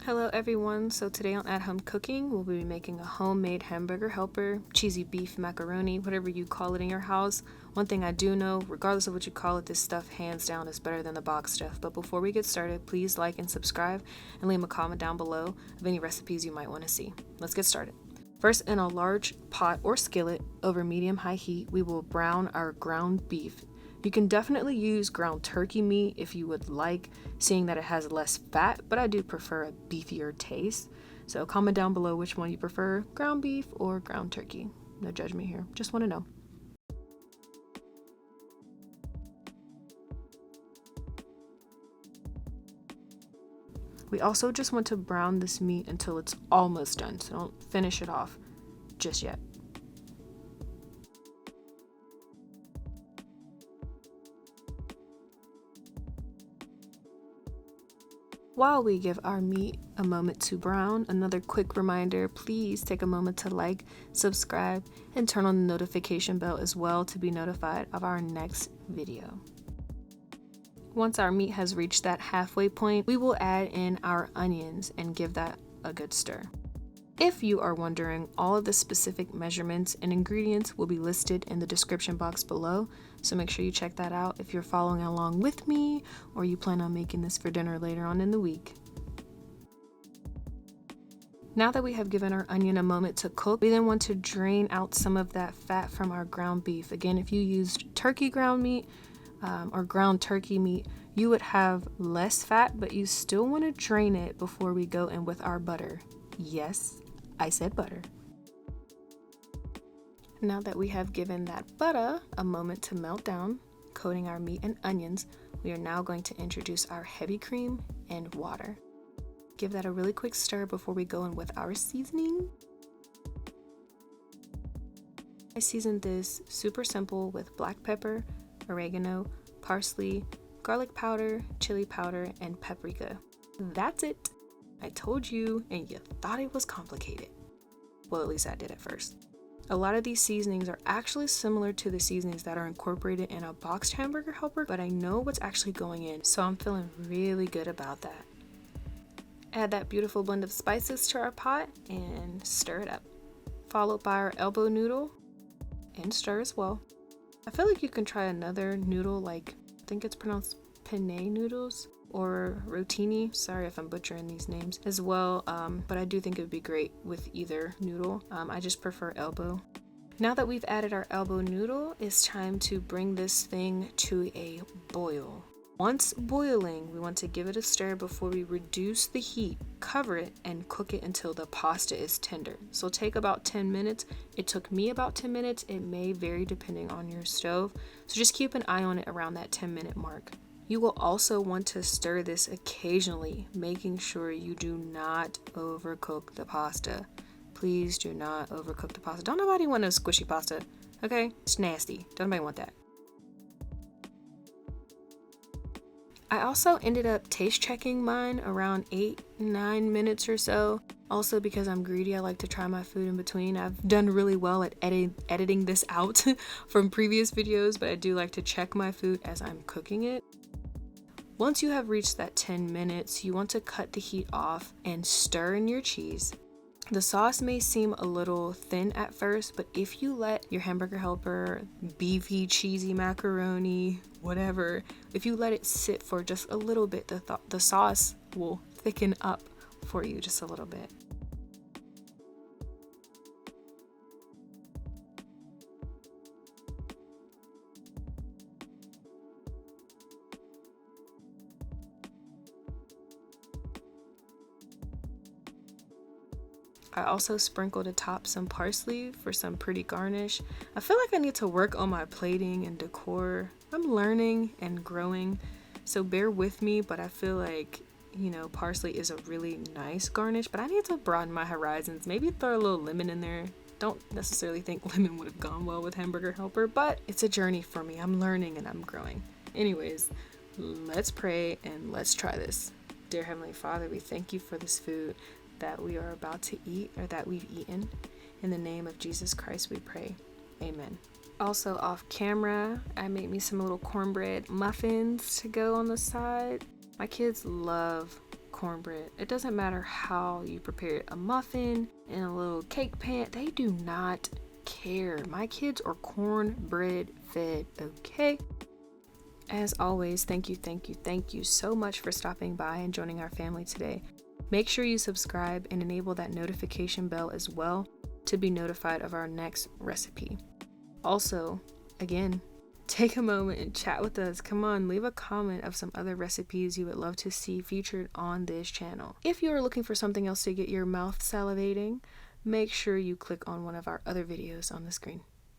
Hello everyone, so today on At Home Cooking, we'll be making a homemade Hamburger Helper, cheesy beef macaroni, whatever you call it in your house. One thing I do know, regardless of what you call it, this stuff hands down is better than the box stuff. But before we get started, please like and subscribe and leave a comment down below of any recipes you might want to see. Let's get started. First, in a large pot or skillet over medium-high heat, we will brown our ground beef. You can definitely use ground turkey meat if you would like, seeing that it has less fat, but I do prefer a beefier taste. So comment down below which one you prefer, ground beef or ground turkey. No judgment here, just want to know. We also just want to brown this meat until it's almost done, so don't finish it off just yet. While we give our meat a moment to brown, another quick reminder, please take a moment to like, subscribe, and turn on the notification bell as well to be notified of our next video. Once our meat has reached that halfway point, we will add in our onions and give that a good stir. If you are wondering, all of the specific measurements and ingredients will be listed in the description box below, so make sure you check that out if you're following along with me or you plan on making this for dinner later on in the week. Now that we have given our onion a moment to cook, we then want to drain out some of that fat from our ground beef. Again, if you used turkey ground meat or ground turkey meat, you would have less fat, but you still want to drain it before we go in with our butter. Yes, I said butter. Now that we have given that butter a moment to melt down, coating our meat and onions, we are now going to introduce our heavy cream and water. Give that a really quick stir before we go in with our seasoning. I seasoned this super simple with black pepper, oregano, parsley, garlic powder, chili powder, and paprika. That's it. I told you, and you thought it was complicated. Well, at least I did at first. A lot of these seasonings are actually similar to the seasonings that are incorporated in a boxed Hamburger Helper, but I know what's actually going in, so I'm feeling really good about that. Add that beautiful blend of spices to our pot and stir it up. Followed by our elbow noodle and stir as well. I feel like you can try another noodle, like I think it's pronounced penne noodles or rotini. Sorry if I'm butchering these names as well, but I do think it would be great with either noodle. I just prefer elbow. Now that we've added our elbow noodle, it's time to bring this thing to a boil. Once boiling, we want to give it a stir before we reduce the heat, cover it, and cook it until the pasta is tender. So take about 10 minutes. It took me about 10 minutes. It may vary depending on your stove, so just keep an eye on it around that 10-minute mark. You will also want to stir this occasionally, making sure you do not overcook the pasta. Please do not overcook the pasta. Don't nobody want no squishy pasta, okay? It's nasty. Don't nobody want that. I also ended up taste checking mine around 8-9 minutes or so. Also, because I'm greedy, I like to try my food in between. I've done really well at editing this out from previous videos, but I do like to check my food as I'm cooking it. Once you have reached that 10 minutes, you want to cut the heat off and stir in your cheese. The sauce may seem a little thin at first, but if you let your Hamburger Helper, beefy, cheesy macaroni, whatever, if you let it sit for just a little bit, the sauce will thicken up for you just a little bit. I also sprinkled atop some parsley for some pretty garnish. I feel like I need to work on my plating and decor. I'm learning and growing, so bear with me, but I feel like, you know, parsley is a really nice garnish, but I need to broaden my horizons. Maybe throw a little lemon in there. Don't necessarily think lemon would have gone well with Hamburger Helper, but it's a journey for me. I'm learning and I'm growing. Anyways, let's pray and let's try this. Dear Heavenly Father, we thank you for this food that we are about to eat, or that we've eaten. In the name of Jesus Christ we pray. Amen. Also off camera, I made me some little cornbread muffins to go on the side. My kids love cornbread. It doesn't matter how you prepare it. A muffin in a little cake pan, they do not care. My kids are cornbread fed, okay? As always, thank you so much for stopping by and joining our family today. Make sure you subscribe and enable that notification bell as well to be notified of our next recipe. Also, again, take a moment and chat with us. Come on, leave a comment of some other recipes you would love to see featured on this channel. If you are looking for something else to get your mouth salivating, make sure you click on one of our other videos on the screen.